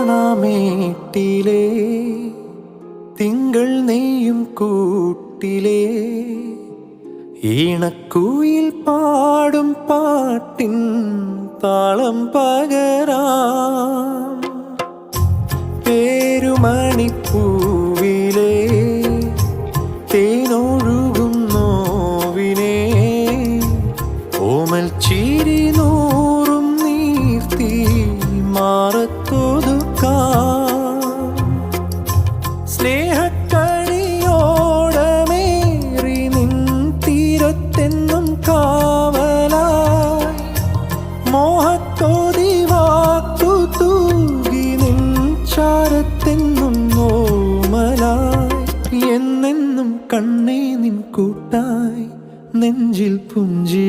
കാണാമേട്ടിലേ തിങ്കൾ നെയ്യും കൂട്ടിലേ ഈണക്കുയിൽ പാടും പാട്ടിൻ താളം പകരാം പേരുമണിപ്പൂവിലേ തേനൊഴുകും നോവിനെ ഓമൽ ചിരി നൂറും നീർത്തി മാറത്തൊതുക്കാം സ്നേഹക്കണിയോടമേറി നിൻ തീരത്തെന്നും കാവലായി മോഹത്തോതി വാക്കു തൂകി നിൻ ചാരത്തെന്നും ഓമലായി എന്നെന്നും കണ്ണേ നിൻ കൂട്ടായി നെഞ്ചിൽ പുഞ്ചിരി